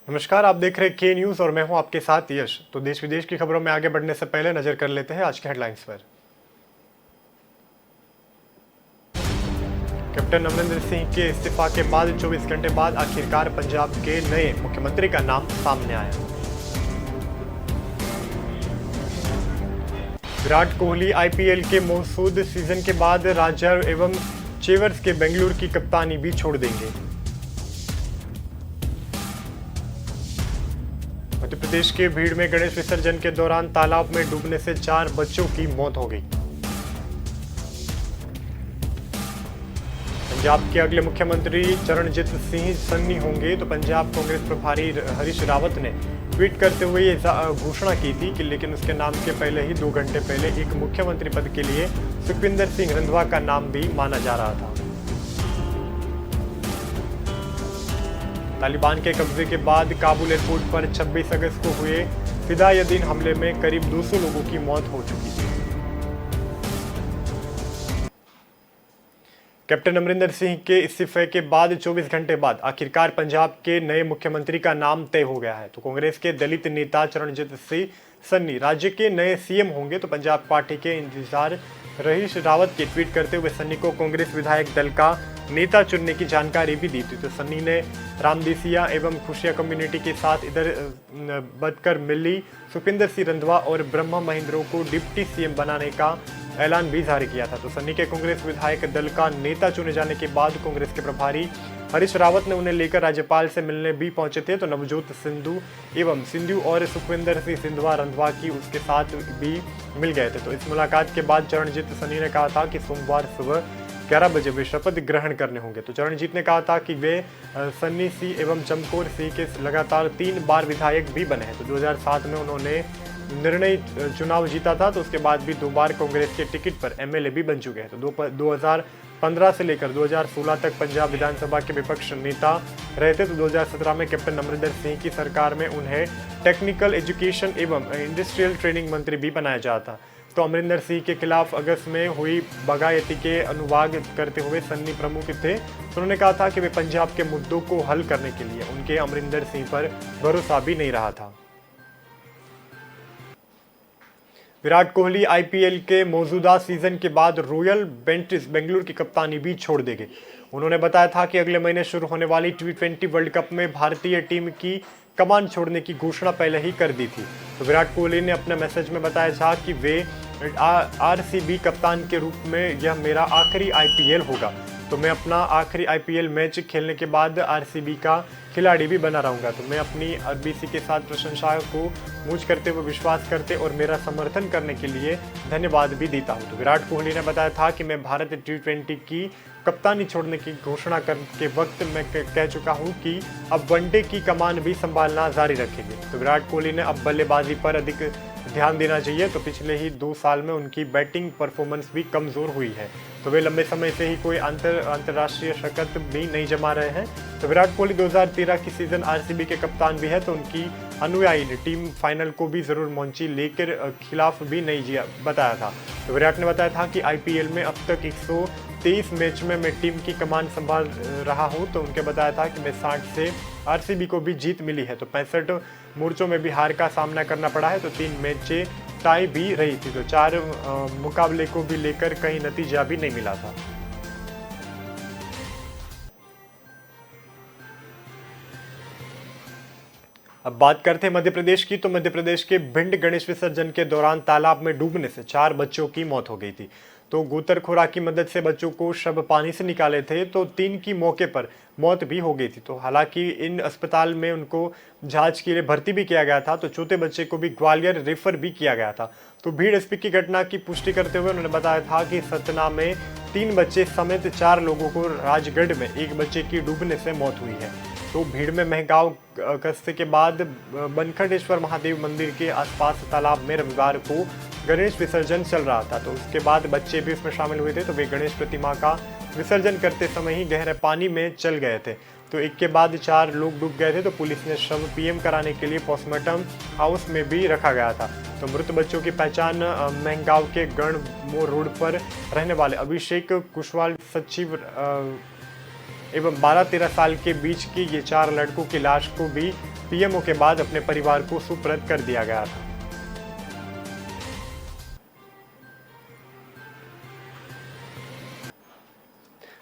नमस्कार, आप देख रहे हैं के न्यूज और मैं हूं आपके साथ यश। तो देश विदेश की खबरों में आगे बढ़ने से पहले नजर कर लेते हैं आज के हेडलाइंस पर। कैप्टन अमरिंदर सिंह के इस्तीफा के बाद 24 घंटे बाद आखिरकार पंजाब के नए मुख्यमंत्री का नाम सामने आया। विराट कोहली आईपीएल के मौजूद सीजन के बाद राज्य एवं चेवर्स के बेंगलुरु की कप्तानी भी छोड़ देंगे। मध्य प्रदेश के भीड़ में गणेश विसर्जन के दौरान तालाब में डूबने से 4 बच्चों की मौत हो गई। पंजाब के अगले मुख्यमंत्री चरणजीत सिंह सन्नी होंगे तो पंजाब कांग्रेस प्रभारी हरीश रावत ने ट्वीट करते हुए ये घोषणा की थी कि लेकिन उसके नाम के पहले ही 2 घंटे पहले एक मुख्यमंत्री पद के लिए सुखविंदर सिंह रंधावा का नाम भी माना जा रहा था। तालिबान के कब्जे के बाद काबुल एयरपोर्ट पर 26 अगस्त को हुए फिदायदीन हमले में करीब 200 लोगों की मौत हो चुकी थी। कैप्टन अमरिंदर सिंह के इस्तीफे के बाद 24 घंटे बाद आखिरकार पंजाब के नए मुख्यमंत्री का नाम तय हो गया है। तो कांग्रेस के दलित नेता चरणजीत सिंह सन्नी राज्य के नए सीएम होंगे। तो पंजाब पार्टी के इंतजार हरीश रावत के ट्वीट करते हुए सन्नी को कांग्रेस विधायक दल का नेता चुनने की जानकारी भी दी थी। तो सन्नी ने रामदेसिया एवं खुशिया कम्युनिटी के साथ इधर बदकर मिली सुखविंदर सिंह रंधावा और ब्रह्मा महेंद्रों को डिप्टी सीएम बनाने का ऐलान भी जारी किया था। तो सन्नी के कांग्रेस विधायक दल का नेता चुने जाने के बाद कांग्रेस के प्रभारी हरीश रावत ने उन्हें लेकर राज्यपाल से मिलने भी पहुंचे थे। तो नवजोत सिंधु और सुखविंदर सिंह रंधावा की उसके साथ भी मिल गए थे। तो इस मुलाकात के बाद चरणजीत सन्नी ने कहा था कि सोमवार सुबह 11 बजे वे शपथ ग्रहण करने होंगे। तो चरणजीत ने कहा था कि वे सन्नी सिंह एवं चमकौर सिंह के लगातार 3 बार विधायक भी बने हैं। तो 2007 में उन्होंने निर्णय चुनाव जीता था। तो उसके बाद भी 2 बार कांग्रेस के टिकट पर एमएलए भी बन चुके हैं। तो 2015 से लेकर 2016 तक पंजाब विधानसभा के विपक्ष नेता रहे थे। तो 2017 में कैप्टन अमरिंदर सिंह की सरकार में उन्हें टेक्निकल एजुकेशन एवं इंडस्ट्रियल ट्रेनिंग मंत्री भी बनाया जाता। तो अमरिंदर सिंह के खिलाफ अगस्त में हुई बगायती के अनुवाद करते हुए सन्नी प्रमुख थे। तो उन्होंने कहा था कि वे पंजाब के मुद्दों को हल करने के लिए उनके अमरिंदर सिंह पर भरोसा भी नहीं रहा था। विराट कोहली आईपीएल के मौजूदा सीजन के बाद रॉयल बेंटिस बेंगलुरु की कप्तानी भी छोड़ देंगे। उन्होंने बताया था कि अगले महीने शुरू होने वाली T20 वर्ल्ड कप में भारतीय टीम की कमान छोड़ने की घोषणा पहले ही कर दी थी। तो विराट कोहली ने अपने मैसेज में बताया था कि वे आरसीबी कप्तान के रूप में यह मेरा आखिरी आईपीएल होगा। तो मैं अपना आखिरी आईपीएल मैच खेलने के बाद आरसीबी का खिलाड़ी भी बना रहूंगा। तो मैं अपनी आरबीसी के साथ प्रशंसा को मूंछ करते हुए विश्वास करते और मेरा समर्थन करने के लिए धन्यवाद भी देता हूं। तो विराट कोहली ने बताया था कि मैं भारत T20 की कप्तानी छोड़ने की घोषणा के वक्त मैं कह चुका हूं कि अब वनडे की कमान भी संभालना जारी रखेंगे। तो विराट कोहली ने अब बल्लेबाजी पर अधिक ध्यान देना चाहिए। तो पिछले ही 2 साल में उनकी बैटिंग परफॉर्मेंस भी कमजोर हुई है। तो वे लंबे समय से ही कोई अंतर्राष्ट्रीय शतक भी नहीं जमा रहे हैं। तो विराट कोहली 2013 की सीजन आरसीबी के कप्तान भी है। तो उनकी अनुयायी ने टीम फाइनल को भी जरूर पहुंची लेकर खिलाफ भी नहीं बताया था। तो विराट ने बताया था कि आईपीएल में अब तक 123 मैच में मैं टीम की कमान संभाल रहा हूं। तो उनके बताया था कि मैं 60 से आरसीबी को भी जीत मिली है। तो 65 मोर्चों में भी हार का सामना करना पड़ा है। तो 3 मैचें टाई भी रही थी। तो 4 मुकाबले को भी लेकर कहीं नतीजा भी नहीं मिला था। अब बात करते हैं मध्य प्रदेश की। तो मध्य प्रदेश के भिंड गणेश विसर्जन के दौरान तालाब में डूबने से 4 बच्चों की मौत हो गई थी। तो गोताखोरों की मदद से बच्चों को शव पानी से निकाले थे। तो 3 की मौके पर मौत भी हो गई थी। तो हालांकि इन अस्पताल में उनको जांच के लिए भर्ती भी किया गया था। तो चौथे बच्चे को भी ग्वालियर रेफर भी किया गया था। तो भीड़ एसपी की घटना की पुष्टि करते हुए उन्होंने बताया था कि सतना में 3 बच्चे समेत 4 लोगों को राजगढ़ में 1 बच्चे की डूबने से मौत हुई है। तो भीड़ में महगांव कस्बे के बाद बनखंडेश्वर महादेव मंदिर के आसपास तालाब में रविवार को गणेश विसर्जन चल रहा था। तो उसके बाद बच्चे भी उसमें शामिल हुए थे। तो वे गणेश प्रतिमा का विसर्जन करते समय ही गहरे पानी में चल गए थे। तो एक के बाद 4 लोग डूब गए थे। तो पुलिस ने शव पीएम कराने के लिए पोस्टमार्टम हाउस में भी रखा गया था। तो मृत बच्चों की पहचान महगांव के गणमो रोड पर रहने वाले अभिषेक कुशवाल सचिव एवं 12-13 साल के बीच की ये 4 लड़कों की लाश को भी पीएमओ के बाद अपने परिवार को सुपुर्द कर दिया गया था।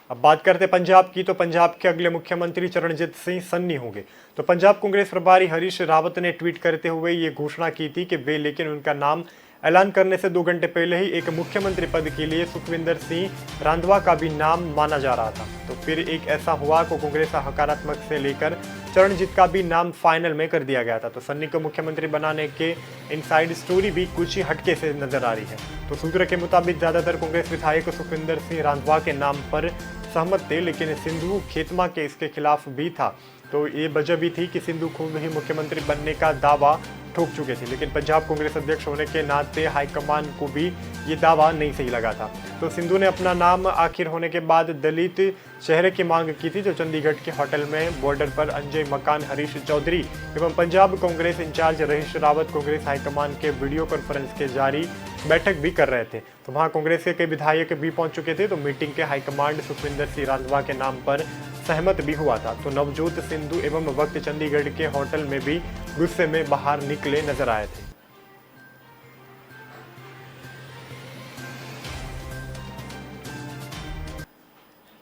अब बात करते पंजाब की, तो पंजाब के अगले मुख्यमंत्री चरणजीत सिंह सन्नी होंगे। तो पंजाब कांग्रेस प्रभारी हरीश रावत ने ट्वीट करते हुए ये घोषणा की थी कि वे, लेकिन उनका नाम ऐलान करने से 2 घंटे पहले ही एक मुख्यमंत्री पद के लिए सुखविंदर सिंह रांधवा का भी नाम माना जा रहा था। तो फिर एक ऐसा हुआ को कांग्रेस हकारात्मक से लेकर चरणजीत का भी नाम फाइनल में कर दिया गया था। तो सन्नी को मुख्यमंत्री बनाने के इनसाइड स्टोरी भी कुछ ही हटके से नजर आ रही है। तो सूत्र के मुताबिक ज्यादातर कांग्रेस विधायक सुखविंदर सिंह रांधवा के नाम पर सहमत थे, लेकिन सिंधु खेतमा के इसके खिलाफ भी था। तो ये वजह भी थी कि सिंधु खुद ही मुख्यमंत्री बनने का दावा ठोक चुके थे, लेकिन पंजाब कांग्रेस अध्यक्ष होने के नाते हाईकमान को भी ये दावा नहीं सही लगा था। तो सिंधु ने अपना नाम आखिर होने के बाद दलित चेहरे की मांग की थी। तो चंडीगढ़ के होटल में बॉर्डर पर अंजय मकान हरीश चौधरी एवं पंजाब कांग्रेस इंचार्ज हरीश रावत कांग्रेस हाईकमान के वीडियो कॉन्फ्रेंस के जारी बैठक भी कर रहे थे। तो वहां कांग्रेस के कई विधायक भी पहुंच चुके थे। तो मीटिंग के हाईकमांड सुखविंदर सिंह रांधवा के नाम पर सहमत भी हुआ था। तो नवजोत सिंधु एवं वक्त चंडीगढ़ के होटल में भी गुस्से में बाहर निकले नजर आए थे।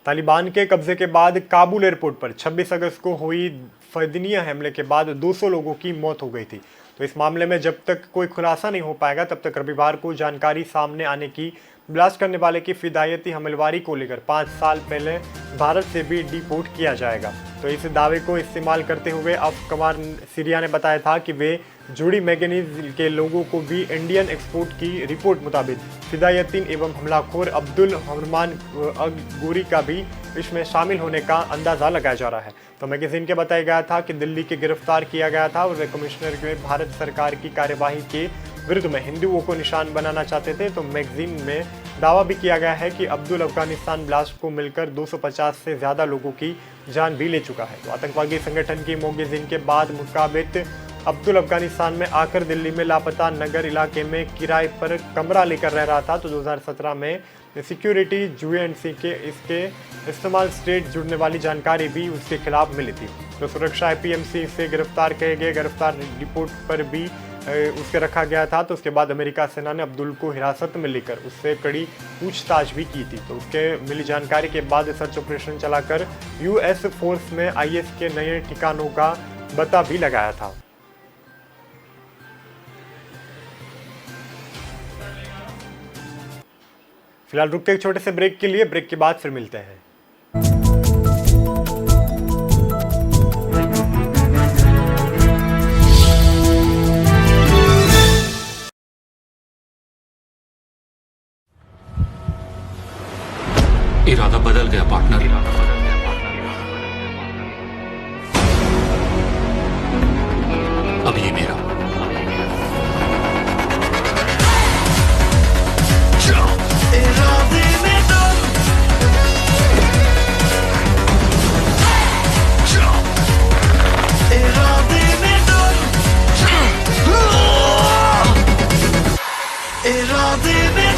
तालिबान के कब्जे के बाद काबुल एयरपोर्ट पर 26 अगस्त को हुई फदनीय हमले के बाद 200 लोगों की मौत हो गई थी। तो इस मामले में जब तक कोई खुलासा नहीं हो पाएगा तब तक रविवार को जानकारी सामने आने की ब्लास्ट करने वाले की फिदायती हमलवारी को लेकर 5 साल पहले भारत से भी डिपोर्ट किया जाएगा। तो इस दावे को इस्तेमाल करते हुए अफकमार सीरिया ने बताया था कि वे जुड़ी मैगनीज के लोगों को भी इंडियन एक्सपोर्ट की रिपोर्ट मुताबिक फिदायतीन एवं हमलाखोर अब्दुल रहमान गोरी का भी इसमें शामिल होने का अंदाजा लगाया जा रहा है। तो मैगजीन के बताया गया था कि दिल्ली के गिरफ्तार किया गया था और वे कमिश्नर के भारत सरकार की कार्यवाही के विरुद्ध में हिंदुओं को निशान बनाना चाहते थे। तो मैगजीन में दावा भी किया गया है कि अब्दुल अफगानिस्तान ब्लास्ट को मिलकर 250 से ज्यादा लोगों की जान भी ले चुका है। तो आतंकवादी संगठन की मैगजीन के बाद मुताबिक अब्दुल अफगानिस्तान में आकर दिल्ली में लापता नगर इलाके में किराए पर कमरा लेकर रह रहा था। तो 2017 में सिक्योरिटी यूएनसी के इसके इस्तेमाल स्टेट जुड़ने वाली जानकारी भी उसके खिलाफ मिली थी। तो सुरक्षा आईपीएमसी से गिरफ्तार किए गए गिरफ्तार रिपोर्ट पर भी उसके रखा गया था। तो उसके बाद अमेरिका सेना ने अब्दुल को हिरासत में लेकर उससे कड़ी पूछताछ भी की थी। तो उसके मिली जानकारी के बाद सर्च ऑपरेशन चलाकर यूएस फोर्स में आईएस के नए ठिकानों का पता भी लगाया था। फिलहाल रुकते एक छोटे से ब्रेक के लिए, ब्रेक के बाद फिर मिलते हैं। इरादा बदल गया पार्टनर। अब ये मेरा। इरादे में दम, इरादे में दम, इरादे में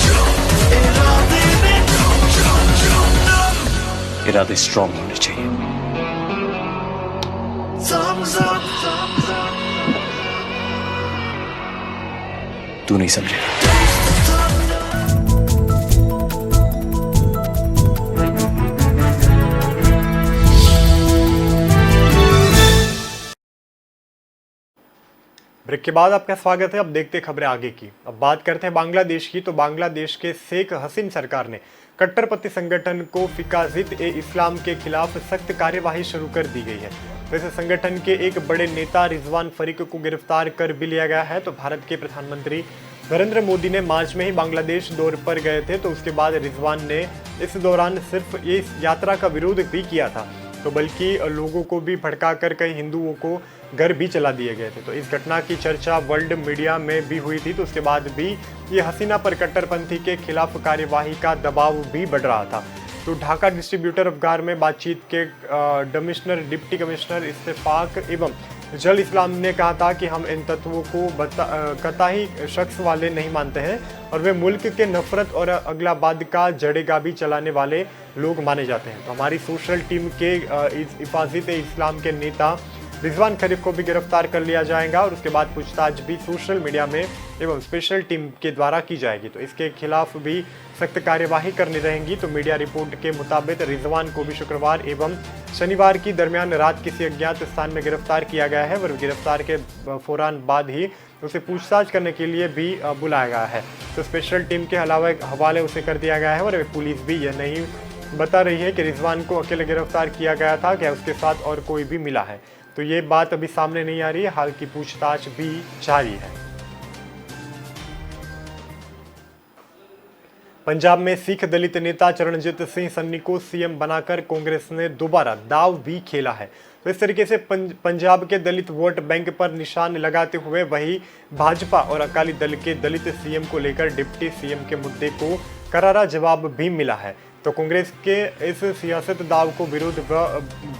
इरादे स्ट्रॉन्ग होने चाहिए। तू नहीं समझेगा। ब्रेक के बाद आपका स्वागत है। अब देखते खबरें आगे की। अब बात करते हैं बांग्लादेश की। तो बांग्लादेश के शेख हसीन सरकार ने कट्टरपंथी संगठन को फिकाजित-ए-इस्लाम के खिलाफ सख्त कार्यवाही शुरू कर दी गई है। वैसे संगठन के एक बड़े नेता रिजवान फरीक को गिरफ्तार कर भी लिया गया है। तो भारत के प्रधानमंत्री नरेंद्र मोदी ने मार्च में ही बांग्लादेश दौरे पर गए थे। तो उसके बाद रिजवान ने इस दौरान सिर्फ इस यात्रा का विरोध भी किया था, तो बल्कि लोगों को भी भड़काकर कई हिंदुओं को घर भी चला दिए गए थे। तो इस घटना की चर्चा वर्ल्ड मीडिया में भी हुई थी। तो उसके बाद भी ये हसीना पर कट्टरपंथी के खिलाफ कार्यवाही का दबाव भी बढ़ रहा था। तो ढाका डिस्ट्रीब्यूटर अफगार में बातचीत के डिप्टी कमिश्नर इस्तेफाक एवं जल इस्लाम ने कहा था कि हम इन तत्वों को कतई शख्स वाले नहीं मानते हैं और वे मुल्क के नफरत और अगलाबाद का जड़ेगा भी चलाने वाले लोग माने जाते हैं। तो हमारी सोशल टीम के हिफाजत इस्लाम के नेता रिजवान खलीफ को भी गिरफ्तार कर लिया जाएगा और उसके बाद पूछताछ भी सोशल मीडिया में एवं स्पेशल टीम के द्वारा की जाएगी। तो इसके खिलाफ भी सख्त कार्यवाही करनी रहेगी। तो मीडिया रिपोर्ट के मुताबिक रिजवान को भी शुक्रवार एवं शनिवार की दरमियान रात किसी अज्ञात स्थान में गिरफ्तार किया गया है और गिरफ्तार के फौरन बाद ही उसे पूछताछ करने के लिए भी बुलाया गया है। तो स्पेशल टीम के हवाले उसे कर दिया गया है और पुलिस भी यह नहीं बता रही है कि रिजवान को अकेले गिरफ्तार किया गया था, क्या उसके साथ और कोई भी मिला है। तो ये बात अभी सामने नहीं आ रही है, हाल की पूछताछ भी जारी है। पंजाब में सिख दलित नेता चरणजीत सिंह सन्नी को सीएम बनाकर कांग्रेस ने दोबारा दाव भी खेला है। तो इस तरीके से पंजाब के दलित वोट बैंक पर निशान लगाते हुए वही भाजपा और अकाली दल के दलित सीएम को लेकर डिप्टी सीएम के मुद्दे को करारा जवाब भी मिला है। तो कांग्रेस के इस सियासत दाव को विरोध व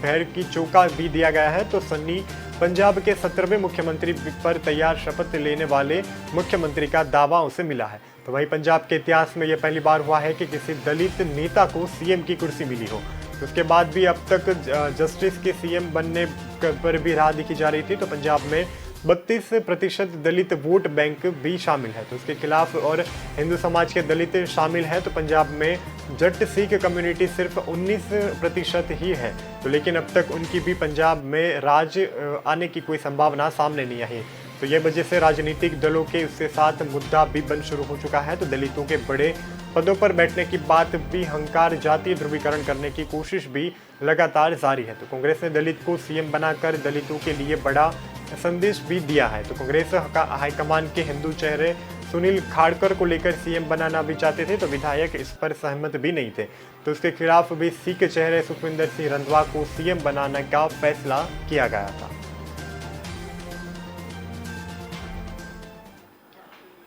भैर की चौका भी दिया गया है। तो सन्नी पंजाब के 17वें मुख्यमंत्री पर तैयार शपथ लेने वाले मुख्यमंत्री का दावा उसे मिला है। तो वही पंजाब के इतिहास में यह पहली बार हुआ है कि किसी दलित नेता को सीएम की कुर्सी मिली हो। तो उसके बाद भी अब तक जस्टिस के सीएम बनने पर भी राह देखी जा रही थी। तो पंजाब में 32% दलित वोट बैंक भी शामिल है। तो उसके खिलाफ और हिंदू समाज के दलित शामिल है। तो पंजाब में जट सिख कम्युनिटी सिर्फ 19% ही है। तो लेकिन अब तक उनकी भी पंजाब में राज आने की कोई संभावना सामने नहीं आई। तो ये वजह से राजनीतिक दलों के उसके साथ मुद्दा भी बन शुरू हो चुका है। तो दलितों के बड़े पदों पर बैठने की बात भी हंकार जातीय ध्रुवीकरण करने की कोशिश भी लगातार जारी है। तो कांग्रेस ने दलित को सीएम बनाकर दलितों के लिए बड़ा संदेश भी दिया है। तो कांग्रेस हाईकमान के हिंदू चेहरे सुनील खाड़कर को लेकर सीएम बनाना भी चाहते थे। तो विधायक इस पर सहमत भी नहीं थे। तो उसके खिलाफ भी सिख चेहरे सुखविंदर सिंह रंधवा को सीएम बनाने का फैसला किया गया था।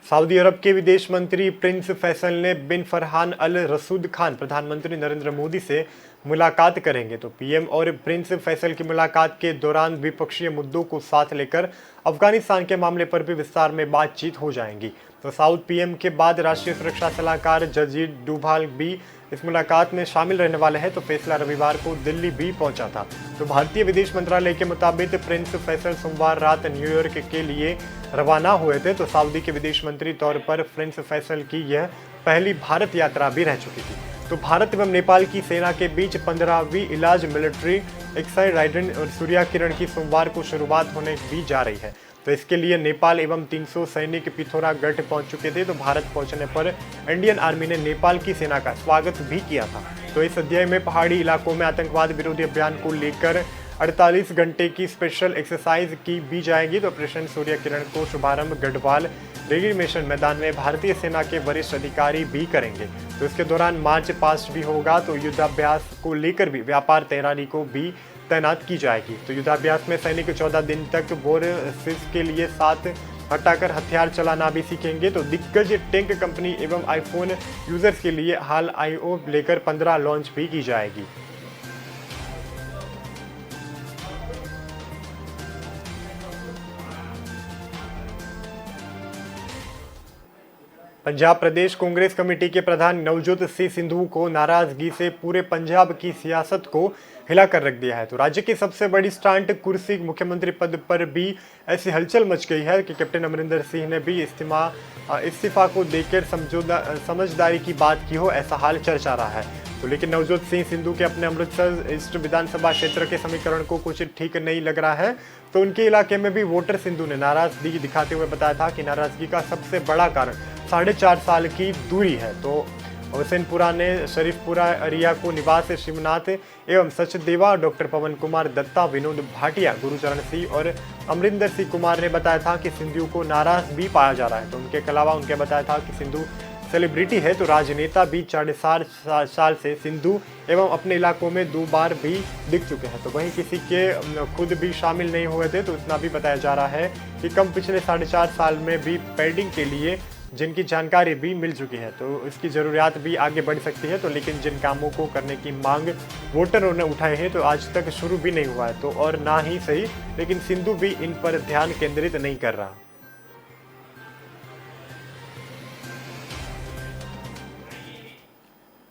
सऊदी अरब के विदेश मंत्री प्रिंस फैसल ने बिन फरहान अल रसूद खान प्रधानमंत्री नरेंद्र मोदी से मुलाकात करेंगे। तो पीएम और प्रिंस फैसल की मुलाकात के दौरान द्विपक्षीय मुद्दों को साथ लेकर अफगानिस्तान के मामले पर भी विस्तार में बातचीत हो जाएंगी। तो साउथ पीएम के बाद राष्ट्रीय सुरक्षा सलाहकार जजीद डोभाल भी इस मुलाकात में शामिल रहने वाले हैं। तो फैसला रविवार को दिल्ली भी पहुंचा था। तो भारतीय विदेश मंत्रालय के मुताबिक प्रिंस फैसल सोमवार रात न्यूयॉर्क के लिए रवाना हुए थे। तो सऊदी के विदेश मंत्री तौर पर प्रिंस फैसल की यह पहली भारत यात्रा भी रह चुकी थी। तो भारत एवं नेपाल की सेना के बीच 15वीं इलाज मिलिट्री एक्साइड और सूर्या किरण की सोमवार को शुरुआत होने भी जा रही है। तो इसके लिए नेपाल एवं 300 सैनिक पिथौरागढ़ पहुंच चुके थे। तो भारत पहुंचने पर इंडियन आर्मी ने नेपाल की सेना का स्वागत भी किया था। तो इस अध्याय में पहाड़ी इलाकों में आतंकवाद विरोधी अभियान को लेकर 48 घंटे की स्पेशल एक्सरसाइज की भी जाएगी। तो ऑपरेशन सूर्य किरण को शुभारंभ गढ़वाल रेजिमेंट मैदान में भारतीय सेना के वरिष्ठ अधिकारी भी करेंगे। तो इसके दौरान मार्च पास्ट भी होगा। तो युद्धाभ्यास को लेकर भी व्यापार तैयारी को भी तैनात की जाएगी। तो युद्धाभ्यास में सैनिक 14 दिन तक बोरसिस के लिए साथ हटाकर हथियार चलाना भी सीखेंगे। तो दिग्गज टैंक कंपनी एवं आईफोन यूजर्स के लिए हाल IO लेकर 15 लॉन्च भी की जाएगी। पंजाब प्रदेश कांग्रेस कमेटी के प्रधान नवजोत सिंह सिद्धू को नाराजगी से पूरे पंजाब की सियासत को हिलाकर रख दिया है। तो राज्य की सबसे बड़ी स्टांट कुर्सी मुख्यमंत्री पद पर भी ऐसी हलचल मच गई है कि कैप्टन अमरिंदर सिंह ने भी इस्तीफा को देकर समझदारी की बात की हो, ऐसा हाल चर्चा रहा है। तो लेकिन नवजोत सिंह सिद्धू के अपने अमृतसर ईस्ट विधानसभा क्षेत्र के समीकरण को कुछ ठीक नहीं लग रहा है। तो उनके इलाके में भी वोटर सिद्धू ने नाराजगी दिखाते हुए बताया था कि नाराजगी का सबसे बड़ा कारण 4.5 साल की दूरी है। तो हुसैनपुरा ने शरीफपुरा अरिया को निवास शिवनाथ एवं सचदेवा डॉक्टर पवन कुमार दत्ता, विनोद भाटिया, गुरुचरण सिंह और अमरिंदर सिंह कुमार ने बताया था कि सिद्धू को नाराज भी पाया जा रहा है। तो उनके अलावा उनके बताया था कि सिद्धू सेलिब्रिटी है। तो राजनेता भी 4.5 साल से सिद्धू एवं अपने इलाकों में 2 बार भी दिख चुके हैं। तो वहीं किसी के खुद भी शामिल नहीं हुए थे। तो इतना भी बताया जा रहा है कि कम पिछले 4.5 साल में भी पेडिंग के लिए जिनकी जानकारी भी मिल चुकी है, तो इसकी ज़रूरियात भी आगे बढ़ सकती है। तो लेकिन जिन कामों को करने की मांग वोटरों ने उठाए हैं तो आज तक शुरू भी नहीं हुआ है। तो और ना ही सही, लेकिन सिद्धू भी इन पर ध्यान केंद्रित नहीं कर रहा।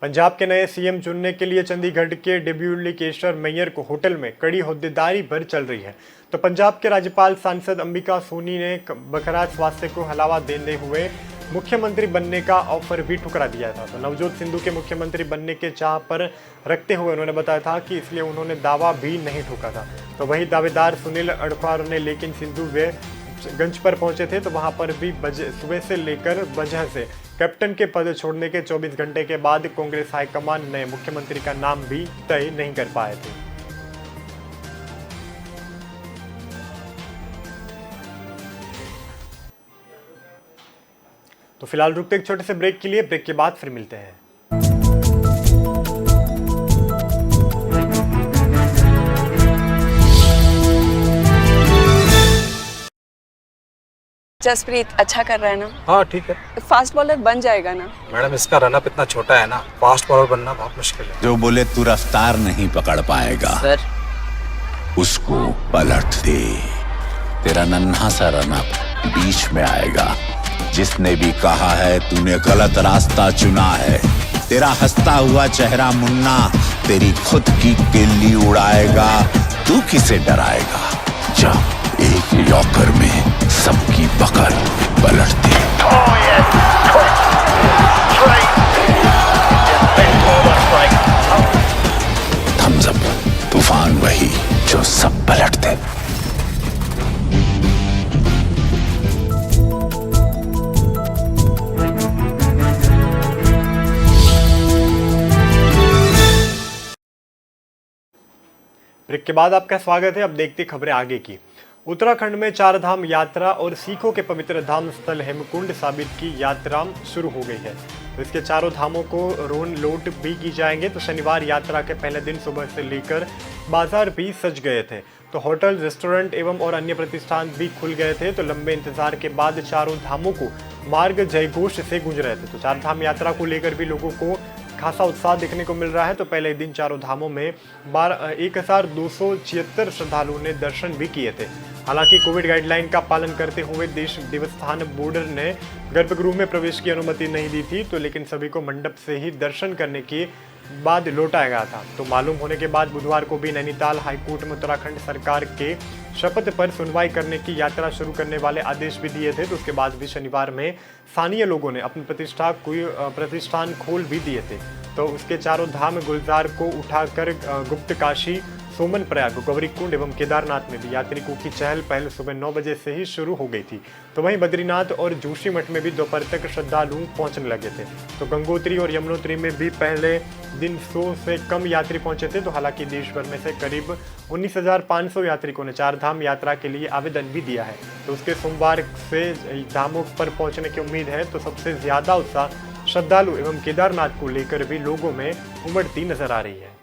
पंजाब के नए सीएम चुनने के लिए चंडीगढ़ के डेप्यूटी मेयर को होटल में कड़ी होद्देदारी भर चल रही है। तो पंजाब के राज्यपाल सांसद अंबिका सोनी ने बखराज स्वास्थ्य को हलावा देने हुए मुख्यमंत्री बनने का ऑफर भी ठुकरा दिया था। तो नवजोत सिद्धू के मुख्यमंत्री बनने के चाह पर रखते हुए उन्होंने बताया था कि इसलिए उन्होंने दावा भी नहीं ठोका था। तो वही दावेदार सुनील अडवार ने, लेकिन सिद्धू वे गंज पर पहुंचे थे तो वहां पर भी सुबह से लेकर वजह से कैप्टन के पद छोड़ने के 24 घंटे के बाद कांग्रेस हाईकमान नए मुख्यमंत्री का नाम भी तय नहीं कर पाए थे। तो फिलहाल रुकते एक छोटे से ब्रेक के लिए, ब्रेक के बाद फिर मिलते हैं। जसप्रीत अच्छा कर रहा है ना? हाँ ठीक है फास्ट बॉलर बन जाएगा ना? मैडम, इसका रनअप इतना छोटा है ना, फास्ट बॉलर बनना बहुत मुश्किल है। जो बोले तू रफ्तार नहीं पकड़ पाएगा सर, उसको पलट दे। तेरा नन्हा सा रनअप बीच में आएगा। जिसने भी कहा है तूने गलत रास्ता चुना है, तेरा हंसता हुआ चेहरा मुन्ना तेरी खुद की किल्ली उड़ाएगा। तू किसे डराएगा? जा एक यॉर्कर में सबकी पकड़ पलट दे। थम्स अप, तूफान वही जो सब पलट दे। ब्रेक के बाद आपका स्वागत है। अब देखते खबरें आगे की। उत्तराखंड में 4 धाम यात्रा और सिखों के पवित्र धाम स्थल हेमकुंड साबित की यात्रा शुरू हो गई है। तो इसके चारों धामों को रोन लोट भी की जाएंगे। तो शनिवार यात्रा के पहले दिन सुबह से लेकर बाजार भी सज गए थे। तो होटल, रेस्टोरेंट एवं और अन्य प्रतिष्ठान भी खुल गए थे। तो लंबे इंतजार के बाद चारों धामों को मार्ग जयघोष से गूंज रहे थे। तो 4 धाम यात्रा को लेकर भी लोगों को खासा उत्साह देखने को मिल रहा है। तो पहले दिन चारों धामों में 1276 श्रद्धालुओं ने दर्शन भी किए थे। हालांकि कोविड गाइडलाइन का पालन करते हुए देवस्थान बोर्ड ने गर्भगृह में प्रवेश की अनुमति नहीं दी थी। तो लेकिन सभी को मंडप से ही दर्शन करने के बाद लौटाया गया था। तो मालूम होने के बाद बुधवार को भी नैनीताल हाईकोर्ट में उत्तराखंड सरकार के शपथ पर सुनवाई करने की यात्रा शुरू करने वाले आदेश भी दिए थे। तो उसके बाद भी शनिवार में स्थानीय लोगों ने अपनी प्रतिष्ठान खोल भी दिए थे। तो उसके चारों धाम गुलजार को उठाकर गुप्त काशी, सोमन प्रयाग, गौरीकुंड एवं केदारनाथ में भी यात्रिकों की चहल पहल सुबह 9 बजे से ही शुरू हो गई थी। तो वहीं बद्रीनाथ और जोशीमठ में भी दोपहर तक श्रद्धालु पहुंचने लगे थे। तो गंगोत्री और यमुनोत्री में भी पहले दिन 100 से कम यात्री पहुंचे थे। तो हालांकि देश भर में से करीब 19,500 यात्रिकों ने 4 धाम यात्रा के लिए आवेदन भी दिया है। तो उसके सोमवार से धामों पर पहुंचने की उम्मीद है। तो सबसे ज्यादा उत्साह श्रद्धालु एवं केदारनाथ को लेकर भी लोगों में उमड़ती नजर आ रही है।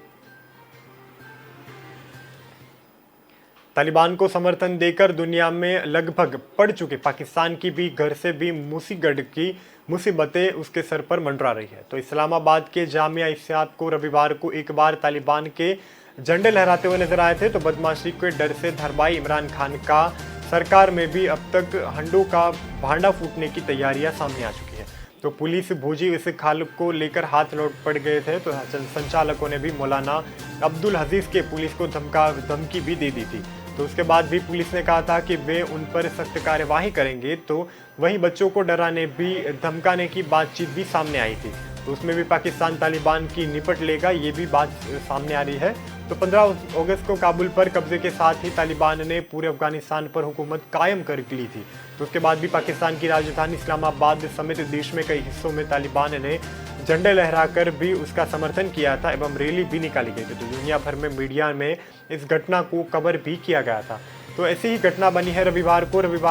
तालिबान को समर्थन देकर दुनिया में लगभग पड़ चुके पाकिस्तान की भी घर से भी मूसीगढ़ की मुसीबतें उसके सर पर मंडरा रही है। तो इस्लामाबाद के जामिया इस्सात को रविवार को एक बार तालिबान के झंडे लहराते हुए नजर आए थे। तो बदमाशी के डर से धरबाई इमरान खान का सरकार में भी अब तक हंडों का भांडा फूटने की तैयारियां सामने आ चुकी है। तो पुलिस भूजी इस खाल को लेकर हाथ लौट पड़ गए थे। तो संचालकों ने भी मौलाना अब्दुल हजीज के पुलिस को धमकी भी दे दी थी। तो उसके बाद भी पुलिस ने कहा था कि वे उन पर सख्त कार्यवाही करेंगे। तो वहीं बच्चों को डराने भी धमकाने की बातचीत भी सामने आई थी। तो उसमें भी पाकिस्तान तालिबान की निपट लेगा, ये भी बात सामने आ रही है। तो 15 अगस्त को काबुल पर कब्जे के साथ ही तालिबान ने पूरे अफगानिस्तान पर हुकूमत कायम कर ली थी। तो उसके बाद भी पाकिस्तान की राजधानी इस्लामाबाद समेत देश में कई हिस्सों में तालिबान ने झंडे लहराकर भी उसका समर्थन किया था एवं रैली भी निकाली गई थी। तो दुनिया भर में मीडिया में इस घटना को कवर भी किया गया था। तो ऐसी ही घटना बनी है रविवार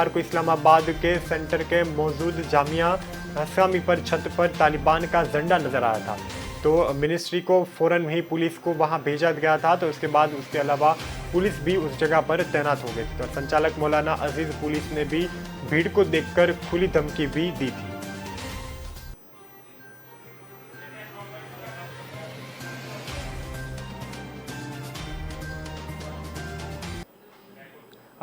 को इस्लामाबाद के सेंटर के मौजूद जामिया हसामी पर छत पर तालिबान का झंडा नजर आया था। तो मिनिस्ट्री को फौरन ही पुलिस को वहां भेजा गया था। तो उसके बाद उसके अलावा पुलिस भी उस जगह पर तैनात हो गई थी। तो संचालक मौलाना अजीज पुलिस ने भी भीड़ को देखकर खुली धमकी भी दी थी।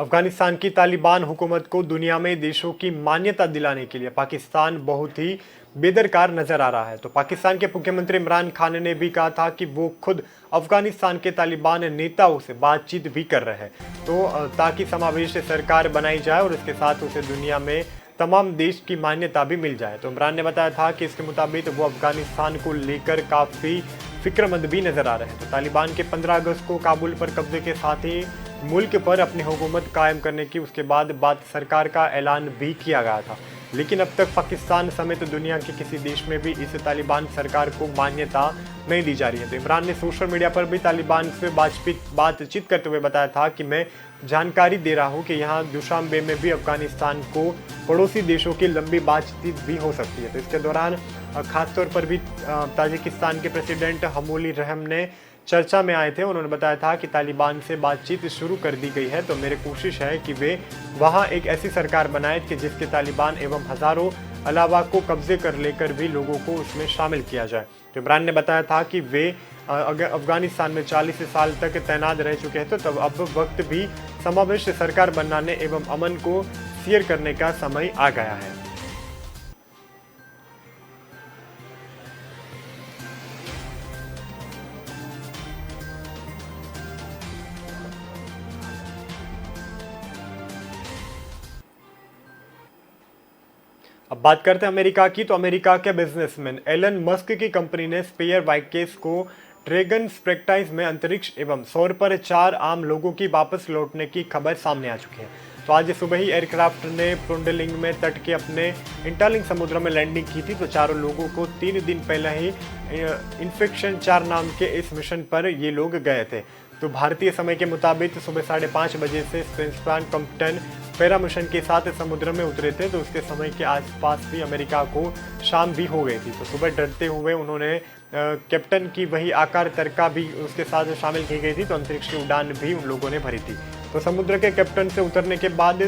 अफगानिस्तान की तालिबान हुकूमत को दुनिया में देशों की मान्यता दिलाने के लिए पाकिस्तान बहुत ही बेदरकार नजर आ रहा है। तो पाकिस्तान के मुख्यमंत्री इमरान खान ने भी कहा था कि वो खुद अफगानिस्तान के तालिबान नेताओं से बातचीत भी कर रहे हैं, तो ताकि समावेशी सरकार बनाई जाए और इसके साथ उसे दुनिया में तमाम देश की मान्यता भी मिल जाए। तो इमरान ने बताया था कि इसके मुताबिक वो अफगानिस्तान को लेकर काफ़ी फिक्रमंद भी नजर आ रहे हैं। तो तालिबान के 15 अगस्त को काबुल पर कब्जे के साथ ही मुल्क पर अपनी हुकूमत कायम करने की उसके बाद सरकार का ऐलान भी किया गया था, लेकिन अब तक पाकिस्तान समेत दुनिया के किसी देश में भी इस तालिबान सरकार को मान्यता नहीं दी जा रही है। तो इमरान ने सोशल मीडिया पर भी तालिबान से बातचीत करते हुए बताया था कि मैं जानकारी दे रहा हूं कि यहाँ दुशांबे में भी अफगानिस्तान को पड़ोसी देशों की लंबी बातचीत भी हो सकती है। तो इसके दौरान खासतौर पर भी ताजिकिस्तान के प्रेसिडेंट हमूली रहम ने चर्चा में आए थे। उन्होंने बताया था कि तालिबान से बातचीत शुरू कर दी गई है, तो मेरी कोशिश है कि वे वहां एक ऐसी सरकार बनाए कि जिसके तालिबान एवं हज़ारों अलावा को कब्जे कर लेकर भी लोगों को उसमें शामिल किया जाए। तो इमरान ने बताया था कि वे अगर अफगानिस्तान में 40 साल तक तैनात रह चुके हैं, तो तब अब वक्त भी समावेशी सरकार बनाने एवं अमन को शेयर करने का समय आ गया है। अब बात करते हैं अमेरिका की। तो अमेरिका के बिजनेसमैन एलन मस्क की कंपनी ने स्पेयर वाइकेस को ड्रैगन स्पेक्टाइज में अंतरिक्ष एवं सौर पर 4 आम लोगों की वापस लौटने की खबर सामने आ चुकी है। तो आज सुबह ही एयरक्राफ्ट ने प्रोंडलिंग में तट के अपने इंटालिंग समुद्र में लैंडिंग की थी। तो चारों लोगों को 3 दिन पहले ही इन्फेक्शन 4 नाम के इस मिशन पर ये लोग गए थे। तो भारतीय समय के मुताबिक सुबह 5:30 बजे से स्पेसमैन कैप्टन पैरा मिशन के साथ समुद्र में उतरे थे। तो उसके समय के आसपास भी अमेरिका को शाम भी हो गई थी। तो सुबह डरते हुए उन्होंने कैप्टन की वही आकार तरका भी उसके साथ शामिल की गई थी। तो अंतरिक्ष की उड़ान भी उन लोगों ने भरी थी। तो समुद्र के कैप्टन से उतरने के बाद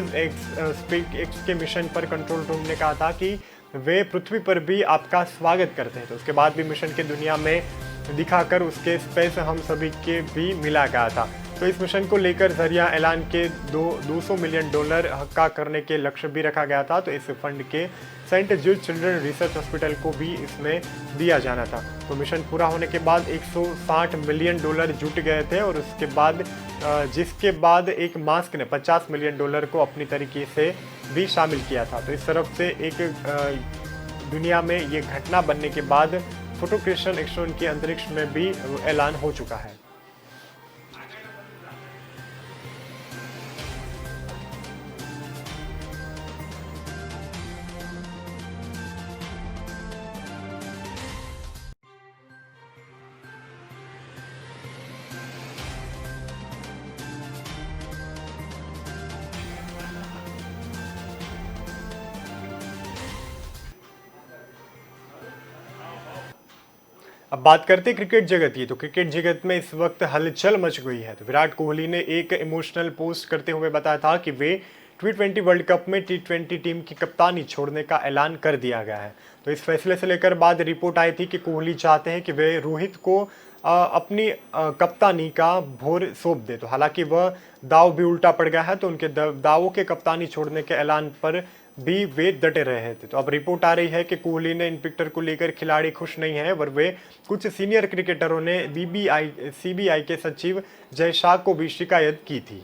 स्पेसएक्स के मिशन पर कंट्रोल रूम ने कहा था कि वे पृथ्वी पर भी आपका स्वागत करते हैं। तो उसके बाद भी मिशन के दुनिया में दिखाकर उसके स्पेस हम सभी के भी मिला गया था। तो इस मिशन को लेकर जरिया ऐलान के $200 मिलियन हक्का करने के लक्ष्य भी रखा गया था। तो इस फंड के सेंट जूड चिल्ड्रन रिसर्च हॉस्पिटल को भी इसमें दिया जाना था। तो मिशन पूरा होने के बाद $160 मिलियन जुट गए थे और उसके बाद जिसके बाद एक मास्क ने $50 मिलियन को अपनी तरीके से भी शामिल किया था। तो इस तरफ से एक दुनिया में ये घटना बनने के बाद फोटो क्रिएशन एक्सट्रोन के अंतरिक्ष में भी ऐलान हो चुका है। अब बात करते हैं क्रिकेट जगत की। तो क्रिकेट जगत में इस वक्त हलचल मच गई है। तो विराट कोहली ने एक इमोशनल पोस्ट करते हुए बताया था कि वे T20 वर्ल्ड कप में T20 टीम की कप्तानी छोड़ने का ऐलान कर दिया गया है। तो इस फैसले से लेकर बाद रिपोर्ट आई थी कि कोहली चाहते हैं कि वे रोहित को अपनी कप्तानी का भोर सौंप दे। तो हालांकि वह दाव भी उल्टा पड़ गया है। तो उनके दावों के कप्तानी छोड़ने के ऐलान पर भी वे डटे रहे थे। तो अब रिपोर्ट आ रही है कि कोहली ने इन पिक्चर को लेकर खिलाड़ी खुश नहीं है, और वे कुछ सीनियर क्रिकेटरों ने CBI के सचिव जय शाह को भी शिकायत की थी।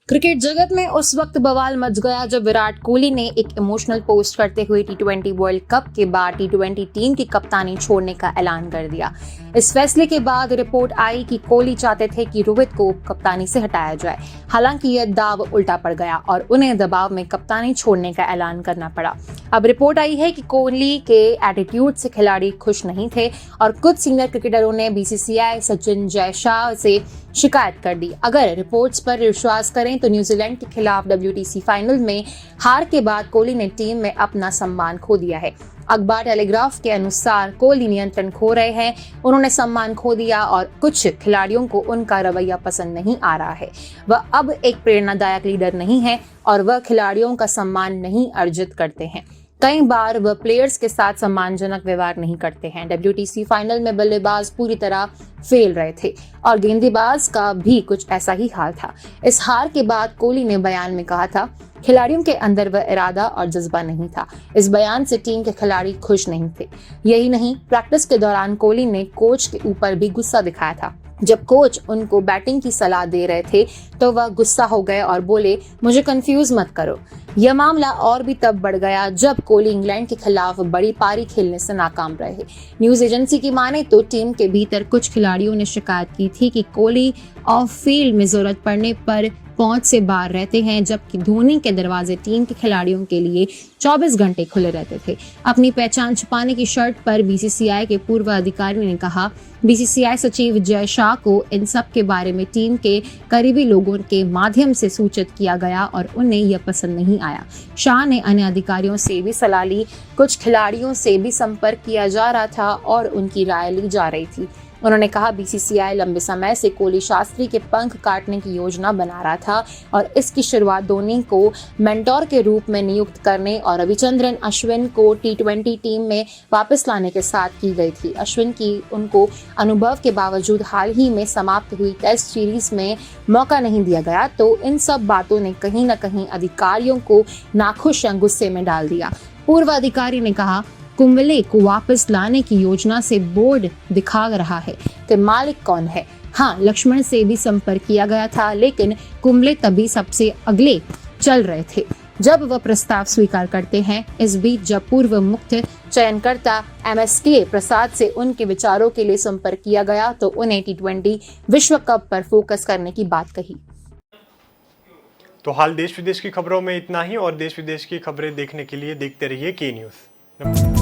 क्रिकेट जगत में उस वक्त बवाल मच गया जब विराट कोहली ने एक इमोशनल पोस्ट करते हुए T20 वर्ल्ड कप के बाद T20 टीम की कप्तानी छोड़ने का ऐलान कर दिया। इस फैसले के बाद रिपोर्ट आई कि कोहली चाहते थे कि रोहित को कप्तानी से हटाया जाए। हालांकि यह दाव उल्टा पड़ गया और उन्हें दबाव में कप्तानी छोड़ने का ऐलान करना पड़ा। अब रिपोर्ट आई है कि कोहली के एटीट्यूड से खिलाड़ी खुश नहीं थे और कुछ सीनियर क्रिकेटरों ने BCCI सचिन जय शाह से शिकायत कर दी। अगर रिपोर्ट्स पर विश्वास करें तो न्यूजीलैंड के खिलाफ WTC फाइनल में हार के बाद कोहली ने टीम में अपना सम्मान खो दिया है। अखबार टेलीग्राफ के अनुसार कोहली नियंत्रण खो रहे हैं, उन्होंने सम्मान खो दिया और कुछ खिलाड़ियों को उनका रवैया पसंद नहीं आ रहा है। वह अब एक प्रेरणादायक लीडर नहीं है और वह खिलाड़ियों का सम्मान नहीं अर्जित करते हैं। कई बार वह प्लेयर्स के साथ सम्मानजनक व्यवहार नहीं करते हैं। WTC फाइनल में बल्लेबाज पूरी तरह फेल रहे थे और गेंदबाज का भी कुछ ऐसा ही हाल था। इस हार के बाद कोहली ने बयान में कहा था, खिलाड़ियों के अंदर वह इरादा और जज्बा नहीं था। इस बयान से टीम के खिलाड़ी खुश नहीं थे। यही नहीं, प्रैक्टिस के दौरान कोहली ने कोच के ऊपर भी गुस्सा दिखाया था। जब कोच उनको बैटिंग की सलाह दे रहे थे तो वह गुस्सा हो गए और बोले, मुझे कंफ्यूज मत करो। यह मामला और भी तब बढ़ गया जब कोहली इंग्लैंड के खिलाफ बड़ी पारी खेलने से नाकाम रहे। न्यूज एजेंसी की माने तो टीम के भीतर कुछ खिलाड़ियों ने शिकायत की थी कि कोहली ऑफ फील्ड में जरूरत पड़ने पर पहुंच से बाहर रहते हैं, जबकि धोनी के दरवाजे टीम के खिलाड़ियों के लिए 24 घंटे खुले रहते थे। अपनी पहचान छुपाने की शर्त पर BCCI के पूर्व अधिकारी ने कहा, BCCI सचिव जय शाह को इन सब के बारे में टीम के करीबी लोगों के माध्यम से सूचित किया गया और उन्हें यह पसंद नहीं आया। शाह ने अन्य अधिकारियों से भी सलाह ली। कुछ खिलाड़ियों से भी संपर्क किया जा रहा था और उनकी राय ली जा रही थी। उन्होंने कहा, BCCI लंबे समय से कोहली शास्त्री के पंख काटने की योजना बना रहा था और इसकी शुरुआत धोनी को मेंटोर के रूप में नियुक्त करने और रविचंद्रन अश्विन को T20 टीम में वापस लाने के साथ की गई थी। अश्विन की उनको अनुभव के बावजूद हाल ही में समाप्त हुई टेस्ट सीरीज में मौका नहीं दिया गया, तो इन सब बातों ने कहीं न कहीं अधिकारियों को नाखुश या गुस्से में डाल दिया। पूर्व अधिकारी ने कहा, कुंबले को वापस लाने की योजना से बोर्ड दिखा रहा है कि मालिक कौन है। हाँ, लक्ष्मण से भी संपर्क किया गया था, लेकिन कुंबले तभी सबसे अगले चल रहे थे जब वह प्रस्ताव स्वीकार करते हैं। इस बीच जब पूर्व मुख्य चयनकर्ता MSK प्रसाद से उनके विचारों के लिए संपर्क किया गया तो उन्हें T20 विश्व कप पर फोकस करने की बात कही। तो हाल देश विदेश की खबरों में इतना ही, और देश विदेश की खबरें देखने के लिए देखते रहिए के न्यूज़।